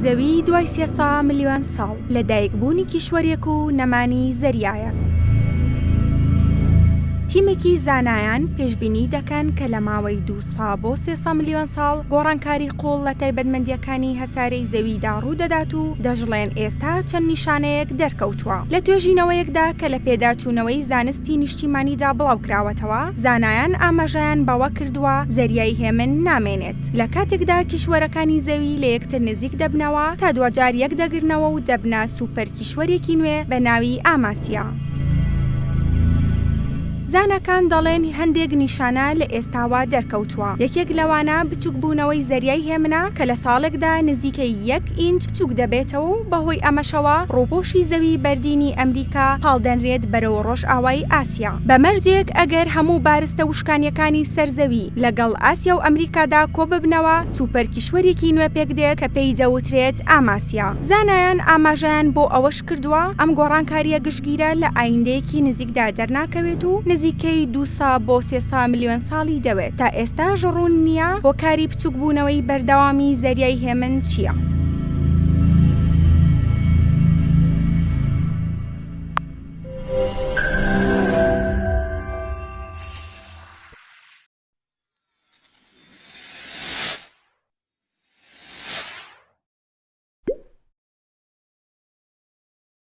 زەوی دوای 300 ملیۆن ساڵ لەدایکبوونی کیشوەرێک و نەمانی زەریایەک. تیمێکی زانایان پێشبینی دەکەن کە لە ماوەی 200 بۆ 300 ملیۆن ساڵ گۆڕانکاری قوڵ لە تایبەتمەندیەکانی هەسارەی زەویدا ڕوودەدات و دەژڵێن ئێستا چەند نیشانەیەک دەرکەوتووە. لە توێژینەوەیەکدا کە لە پێداچوونەوەی زانستی نیشتیمانیدا بڵاوکراوەتەوە، زانایان ئاماژەیان بەوە کردووە زەریای هێمن نامێنێت. لە کاتێکدا کیشوەرەکانی زەوی لە یەکتر نزیک دەبنەوە تا دوجار یەک دەگرنەوە و دەبنە سوپەر کیشوەرێکی نوێ بە ناوی ئاماسیا. زانەکان دەڵێن هەندێک نیشانە لە ئێستاوە دەرکەوتووە. یەکێک لەوانە بچووکبوونەوەی زەریای هێمنە کە لە ساڵێکدا نزیکەی 1 ئینچ بچووک دەبێتەوە و بەهۆی ئەمەشەوە ڕووپۆشی زەوی بەردینی ئەمریکا هەڵدەنرێت بەرەو ڕۆژئاوای ئاسیا. بەمەرجێک ئەگەر هەموو بارستە وشکانیەکانی سەرزەوی لەگەڵ ئاسیا و ئەمریکادا کۆ ببنەوە، سوپەر کیشوەرێکی نوێ پێک دێت کە پێی دەوترێت ئاماسیا. زانایان ئاماژەیان بۆ ئەوەش کردووە ئەم گۆڕانکاریە گشتگیرە لە ئایندەیەکی نزیکدا دەرناکەوێت و نزیکەی 200 بۆ 300 ملیۆن ساڵی دەوێت. تا ئێستا ژڕوون نییە هۆکاری بچووکبوونەوەی بەردەوامی زەریای هێمن چییە.